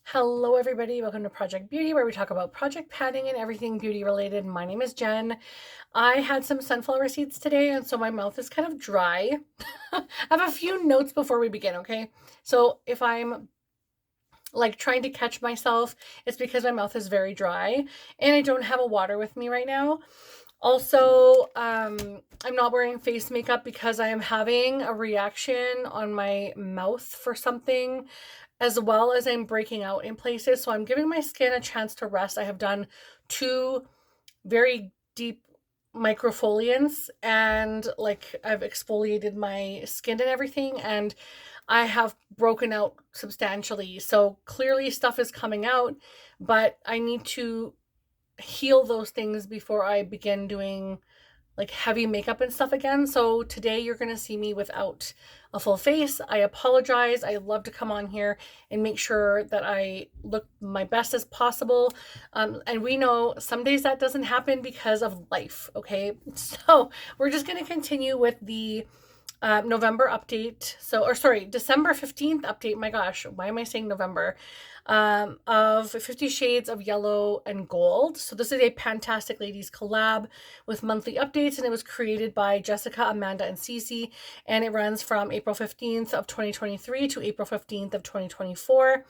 Hello everybody, welcome to Project Beauty, where we talk about project padding and everything beauty related. My name is Jen. I had some sunflower seeds today, and so my mouth is kind of dry. I have a few notes before we begin, okay? So if I'm like trying to catch myself, it's because my mouth is very dry and I don't have a water with me right now. Also, I'm not wearing face makeup because I am having a reaction on my mouth for something, as well as I'm breaking out in places. So I'm giving my skin a chance to rest. I have done two very deep microfoliants and like I've exfoliated my skin and everything, and I have broken out substantially. So clearly stuff is coming out, but I need to heal those things before I begin doing like heavy makeup and stuff again. So today you're going to see me without a full face. I apologize. I love to come on here and make sure that I look my best as possible. And we know some days that doesn't happen because of life. Okay. So we're just going to continue with the November update. So, or sorry, December 15th update. My gosh, why am I saying November? Of 50 Shades of Yellow and Gold. So this is a Fantastic Ladies collab with monthly updates, and it was created by Jessica, Amanda, and Cece, and it runs from April 15th of 2023 to April 15th of 2024.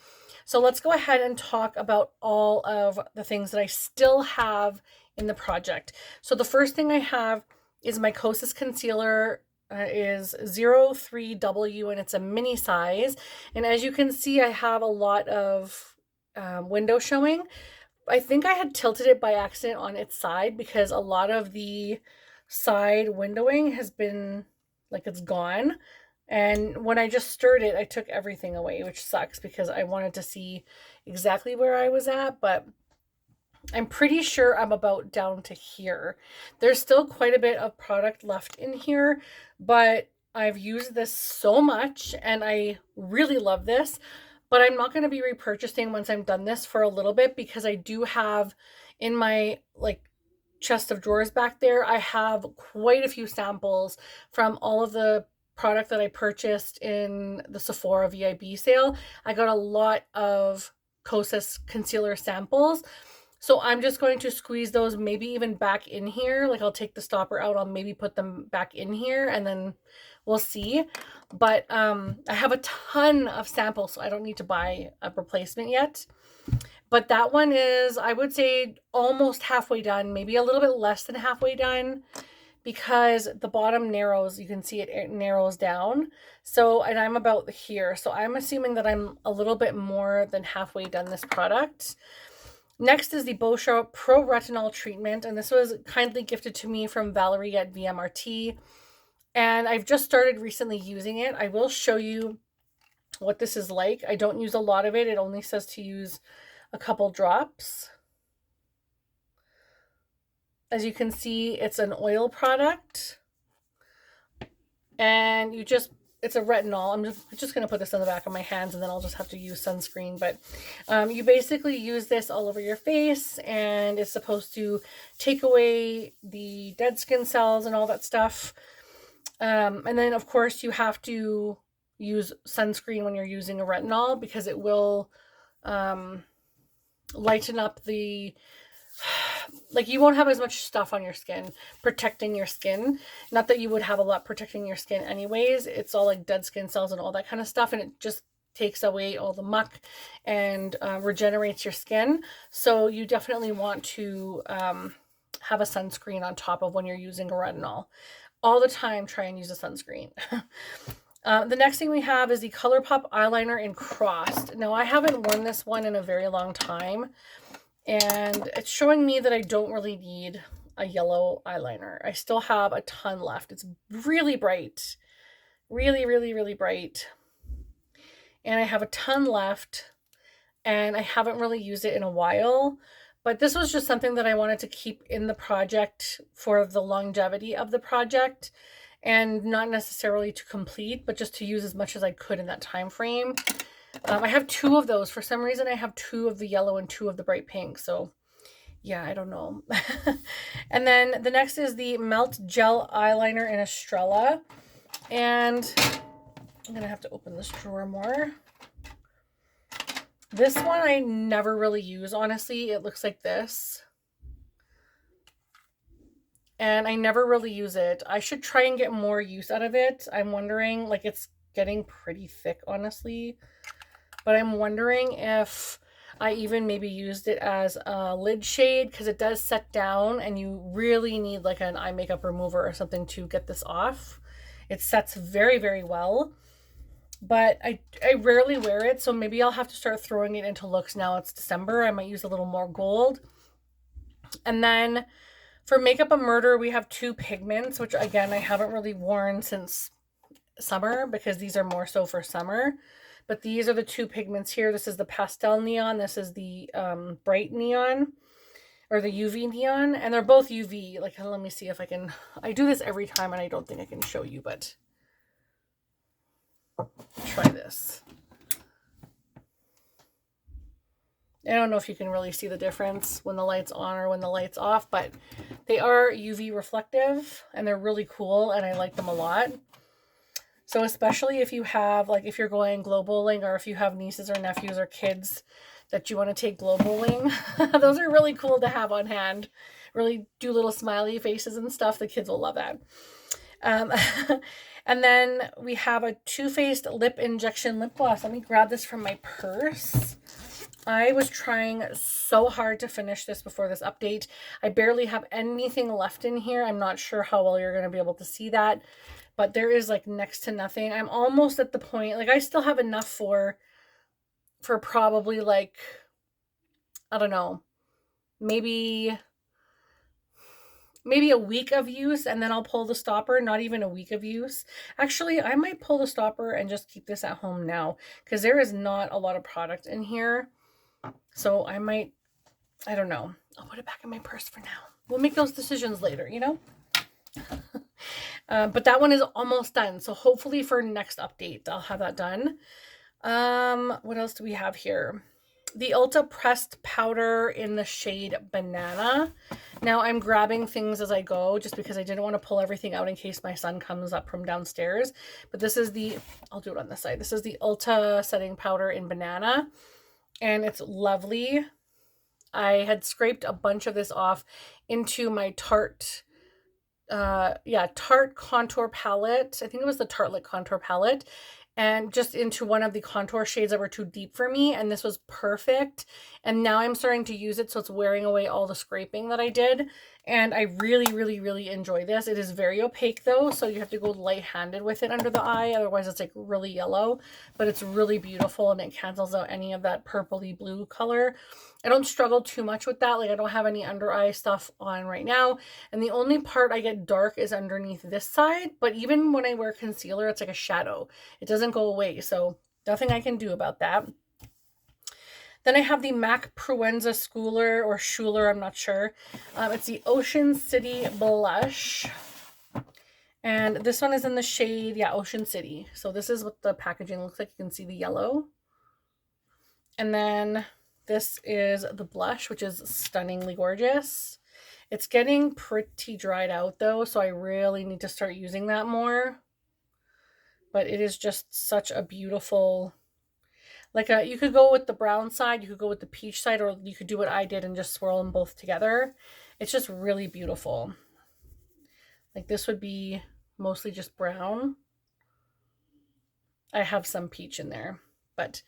So let's go ahead and talk about all of the things that I still have in the project. So the first thing I have is my Kosas concealer. Is 03W, and it's a mini size. And as you can see, I have a lot of window showing. I think I had tilted it by accident on its side because a lot of the side windowing has been like it's gone. And when I just stirred it, I took everything away, which sucks because I wanted to see exactly where I was at, but I'm pretty sure I'm about down to here. There's still quite a bit of product left in here, but I've used this so much and I really love this. But I'm not going to be repurchasing once I'm done this for a little bit because I do have in my like chest of drawers back there, I have quite a few samples from all of the product that I purchased in the Sephora VIB sale. I got a lot of Kosas concealer samples, so I'm just going to squeeze those maybe even back in here. Like I'll take the stopper out, I'll maybe put them back in here and then we'll see. But I have a ton of samples, so I don't need to buy a replacement yet. But that one is, I would say, almost halfway done, maybe a little bit less than halfway done because the bottom narrows. You can see it narrows down. So, and I'm about here. So I'm assuming that I'm a little bit more than halfway done this product. Next is the Boscia Pro Retinol Treatment, and this was kindly gifted to me from Valerie at VMRT, and I've just started recently using it. I will show you what this is like. I don't use a lot of it. It only says to use a couple drops. As you can see, it's an oil product, and it's a retinol. I'm just going to put this on the back of my hands and then I'll just have to use sunscreen. But you basically use this all over your face, and it's supposed to take away the dead skin cells and all that stuff. And then, of course, you have to use sunscreen when you're using a retinol because it will lighten up the like you won't have as much stuff on your skin protecting your skin. Not that you would have a lot protecting your skin anyways. It's all like dead skin cells and all that kind of stuff, and it just takes away all the muck and regenerates your skin. So you definitely want to have a sunscreen on top of when you're using a retinol. All the time, try and use a sunscreen. The next thing we have is the ColourPop eyeliner in Crossed. Now, I haven't worn this one in a very long time, and it's showing me that I don't really need a yellow eyeliner. I still have a ton left. It's really bright. Really, really, really bright. And I have a ton left, and I haven't really used it in a while. But this was just something that I wanted to keep in the project for the longevity of the project, and not necessarily to complete, but just to use as much as I could in that time frame. I have two of those. For some reason, I have two of the yellow and two of the bright pink. So yeah, I don't know. And then the next is the Melt Gel Eyeliner in Estrella. And I'm going to have to open this drawer more. This one I never really use, honestly. It looks like this. And I never really use it. I should try and get more use out of it. I'm wondering, like, it's getting pretty thick, honestly. But I'm wondering if I even maybe used it as a lid shade, because it does set down and you really need like an eye makeup remover or something to get this off. It sets very, very well. But I rarely wear it, so maybe I'll have to start throwing it into looks now it's December. I might use a little more gold. And then for Makeup a Murder, we have two pigments, which again, I haven't really worn since summer because these are more so for summer. But these are the two pigments here. This is the Pastel Neon. This is the Bright Neon, or the UV Neon. And they're both UV. Like, let me see if I can... I do this every time and I don't think I can show you, but... try this. I don't know if you can really see the difference when the light's on or when the light's off, but they are UV reflective and they're really cool and I like them a lot. So especially if you have, like, if you're going globaling or if you have nieces or nephews or kids that you want to take globaling, those are really cool to have on hand. Really do little smiley faces and stuff. The kids will love that. And then we have a Too Faced Lip Injection Lip Gloss. Let me grab this from my purse. I was trying so hard to finish this before this update. I barely have anything left in here. I'm not sure how well you're going to be able to see that, but there is like next to nothing. I'm almost at the point, like I still have enough for probably like, I don't know, maybe a week of use, and then I'll pull the stopper. Not even a week of use. Actually, I might pull the stopper and just keep this at home now because there is not a lot of product in here. So I might, I don't know. I'll put it back in my purse for now. We'll make those decisions later, you know? But that one is almost done. So hopefully for next update, I'll have that done. What else do we have here? The Ulta Pressed Powder in the shade Banana. Now I'm grabbing things as I go just because I didn't want to pull everything out in case my son comes up from downstairs. But this is the, I'll do it on this side. This is the Ulta Setting Powder in Banana. And it's lovely. I had scraped a bunch of this off into my Tarte contour palette. I think it was the Tartelette contour palette, and just into one of the contour shades that were too deep for me, and this was perfect. And now I'm starting to use it, so it's wearing away all the scraping that I did, and I really, really, really enjoy this. It is very opaque though, so you have to go light-handed with it under the eye, otherwise it's like really yellow, but it's really beautiful and it cancels out any of that purpley blue color. I don't struggle too much with that. Like, I don't have any under eye stuff on right now. And the only part I get dark is underneath this side. But even when I wear concealer, it's like a shadow. It doesn't go away. So nothing I can do about that. Then I have the MAC Proenza Schooler or Schuler, I'm not sure. It's the Ocean City Blush. And this one is in the shade, Ocean City. So this is what the packaging looks like. You can see the yellow. And then this is the blush, which is stunningly gorgeous. It's getting pretty dried out though, so I really need to start using that more. But it is just such a beautiful, like you could go with the brown side, you could go with the peach side, or you could do what I did and just swirl them both together. It's just really beautiful. Like this would be mostly just brown. I have some peach in there, but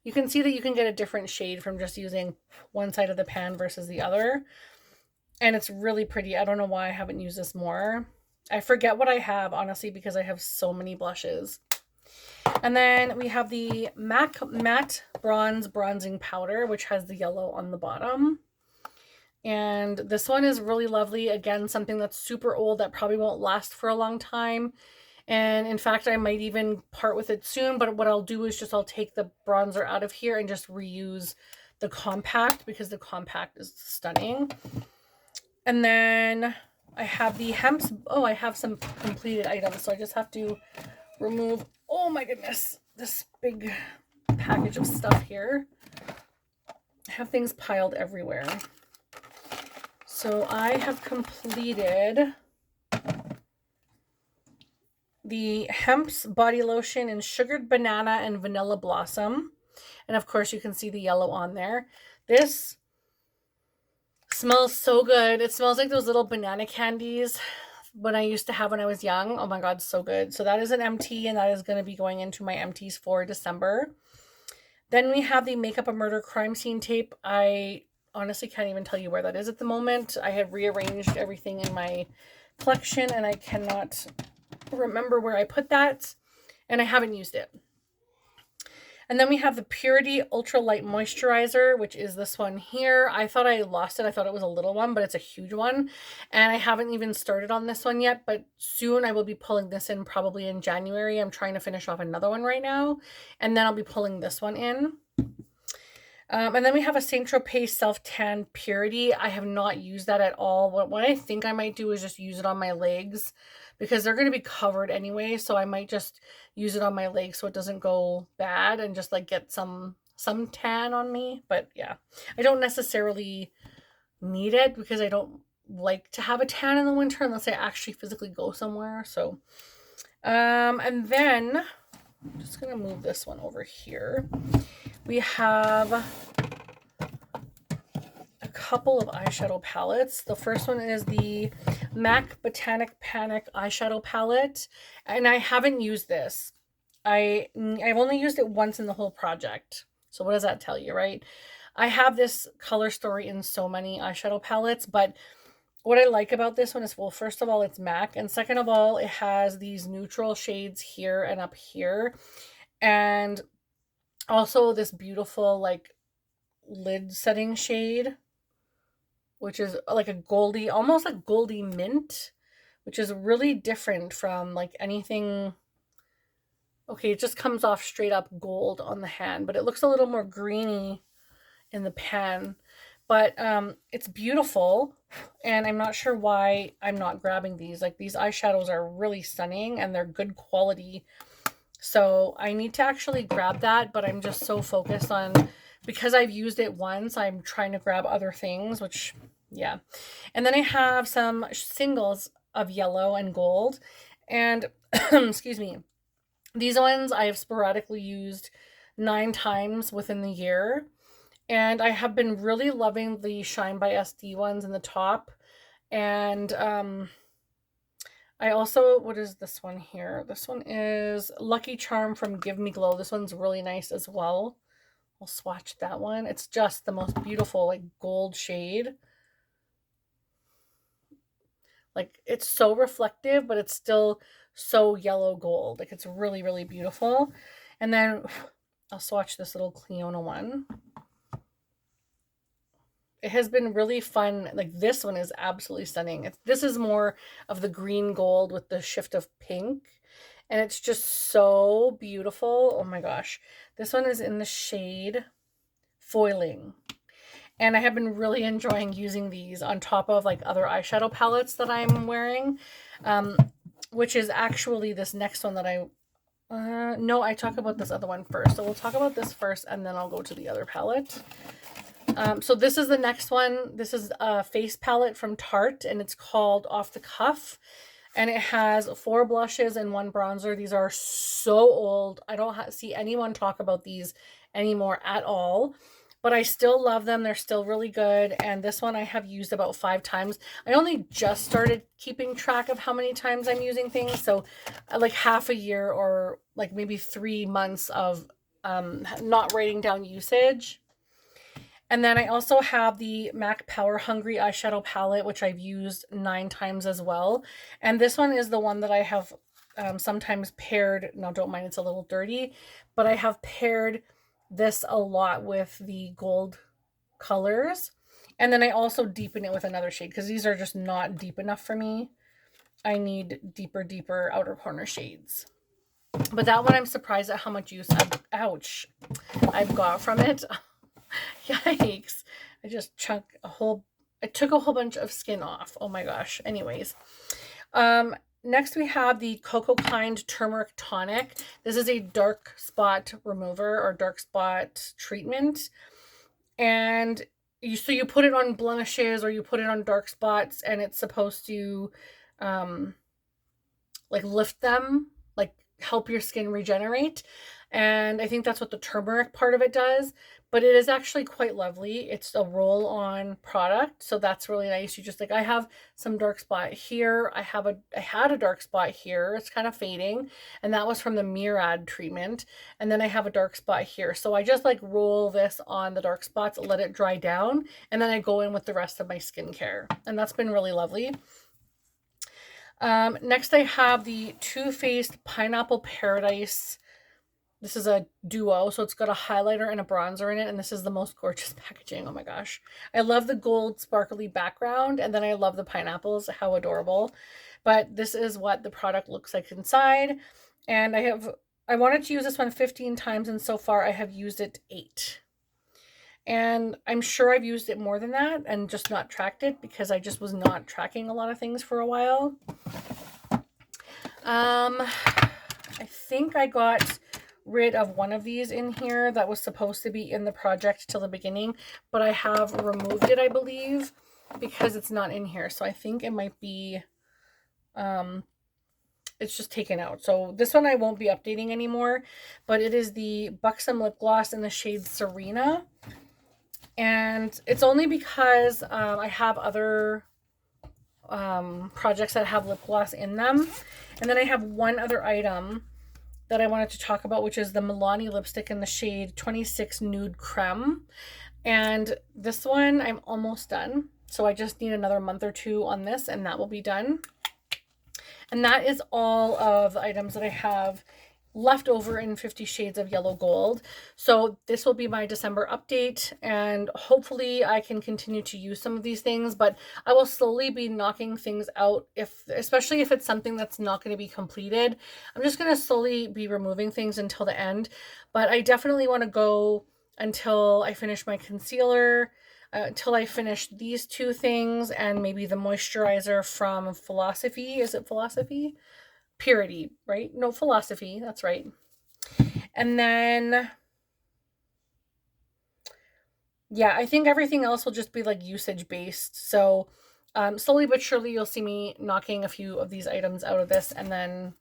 you can see that you can get a different shade from just using one side of the pan versus the other. And it's really pretty. I don't know why I haven't used this more. I forget what I have, honestly, because I have so many blushes. And then we have the MAC Matte Bronze Bronzing Powder, which has the yellow on the bottom. And this one is really lovely. Again, something that's super old that probably won't last for a long time. And in fact, I might even part with it soon, but what I'll do is just I'll take the bronzer out of here and just reuse the compact because the compact is stunning. And then I have the Hempz. Oh, I have some completed items, so I just have to remove, oh my goodness, this big package of stuff here. I have things piled everywhere. So I have completed the Hempz body lotion in sugared banana and vanilla blossom. And of course you can see the yellow on there. This smells so good. It smells like those little banana candies when I used to have when I was young. Oh my God, so good. So that is an empty, and that is going to be going into my empties for December. Then we have the Makeup a Murder crime scene tape. I honestly can't even tell you where that is at the moment. I have rearranged everything in my collection and I cannot remember where I put that, and I haven't used it. And then we have the Purity Ultra Light Moisturizer, which is this one here. I thought I lost it. I thought it was a little one, but it's a huge one. And I haven't even started on this one yet, but soon I will be pulling this in probably in January. I'm trying to finish off another one right now, and then I'll be pulling this one in. And then we have a Saint Tropez Self Tan Purity. I have not used that at all. What I think I might do is just use it on my legs because they're going to be covered anyway. So I might just use it on my legs so it doesn't go bad and just like get some tan on me. But yeah, I don't necessarily need it because I don't like to have a tan in the winter unless I actually physically go somewhere. So, and then I'm just going to move this one over here. We have a couple of eyeshadow palettes. The first one is the MAC Botanic Panic eyeshadow palette, and I haven't used this. I've only used it once in the whole project. So what does that tell you, right? I have this color story in so many eyeshadow palettes, but what I like about this one is, well, first of all, it's MAC, and second of all, it has these neutral shades here and up here, and also this beautiful like lid setting shade, which is like a goldy, almost like goldy mint, which is really different from like anything. Okay, it just comes off straight up gold on the hand, but it looks a little more greeny in the pan. But it's beautiful, and I'm not sure why I'm not grabbing these. Like, these eyeshadows are really stunning and they're good quality. So I need to actually grab that, but I'm just so focused on, because I've used it once, I'm trying to grab other things, which, yeah. And then I have some singles of yellow and gold. And, excuse me, these ones I have sporadically used 9 times within the year. And I have been really loving the Shine by SD ones in the top. And, I also, what is this one here? This one is Lucky Charm from Give Me Glow. This one's really nice as well. I'll swatch that one. It's just the most beautiful, like, gold shade. Like, it's so reflective, but it's still so yellow gold. Like, it's really, really beautiful. And then I'll swatch this little Clionadh one. It has been really fun. Like, this one is absolutely stunning. This is more of the green gold with the shift of pink. And it's just so beautiful. Oh my gosh. This one is in the shade Foiling. And I have been really enjoying using these on top of like other eyeshadow palettes that I'm wearing. Which is actually this next one that no, I talk about this other one first. So we'll talk about this first and then I'll go to the other palette. So this is the next one. This is a face palette from Tarte, and it's called Off the Cuff. And it has 4 blushes and 1 bronzer. These are so old. I don't see anyone talk about these anymore at all. But I still love them. They're still really good. And this one I have used about 5 times. I only just started keeping track of how many times I'm using things. So like half a year or like maybe 3 months of not writing down usage. And then I also have the MAC Power Hungry eyeshadow palette, which I've used 9 times as well. And this one is the one that I have sometimes paired. Now, don't mind, it's a little dirty, but I have paired this a lot with the gold colors. And then I also deepen it with another shade because these are just not deep enough for me. I need deeper outer corner shades. But that one, I'm surprised at how much use I've got from it. Yikes. I just took a whole bunch of skin off. Oh my gosh. Anyways. Next we have the Coco Kind Turmeric Tonic. This is a dark spot remover or dark spot treatment. And so you put it on blemishes or you put it on dark spots, and it's supposed to like lift them, like help your skin regenerate. And I think that's what the turmeric part of it does, but it is actually quite lovely. It's a roll-on product, so that's really nice. You just like, I have some dark spot here. I had a dark spot here. It's kind of fading, and that was from the Murad treatment. And then I have a dark spot here. So I just like roll this on the dark spots, let it dry down, and then I go in with the rest of my skincare. And that's been really lovely. Next I have the Too Faced Pineapple Paradise. This is a duo, so it's got a highlighter and a bronzer in it, and this is the most gorgeous packaging. Oh my gosh. I love the gold sparkly background, and then I love the pineapples. How adorable. But this is what the product looks like inside. And I wanted to use this one 15 times, and so far I have used it 8. And I'm sure I've used it more than that and just not tracked it because I just was not tracking a lot of things for a while. I think I got rid of one of these in here that was supposed to be in the project till the beginning, but I have removed it, I believe, because it's not in here. So I think it might be, it's just taken out. So this one I won't be updating anymore, but it is the Buxom Lip Gloss in the shade Serena. And it's only because I have other projects that have lip gloss in them. And then I have one other item that I wanted to talk about, which is the Milani lipstick in the shade 26 Nude Creme. And this one I'm almost done. So I just need another month or 2 on this and that will be done. And that is all of the items that I have left over in 50 Shades of Yellow Gold. So this will be my December update, and hopefully I can continue to use some of these things, but I will slowly be knocking things out, especially if it's something that's not going to be completed. I'm just going to slowly be removing things until the end, but I definitely want to go until I finish my concealer, until I finish these 2 things, and maybe the moisturizer from Philosophy. Is it Philosophy? Purity, right? No, Philosophy. That's right. And then, yeah, I think everything else will just be like usage based. So slowly but surely you'll see me knocking a few of these items out of this. And then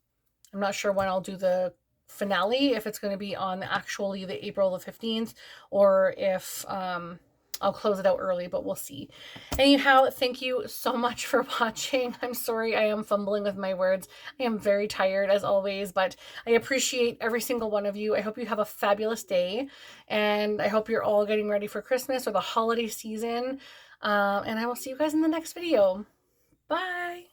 I'm not sure when I'll do the finale, if it's going to be on actually the April the 15th, or if I'll close it out early, but we'll see. Anyhow, thank you so much for watching. I'm sorry I am fumbling with my words. I am very tired as always, but I appreciate every single one of you. I hope you have a fabulous day, and I hope you're all getting ready for Christmas or the holiday season. And I will see you guys in the next video. Bye!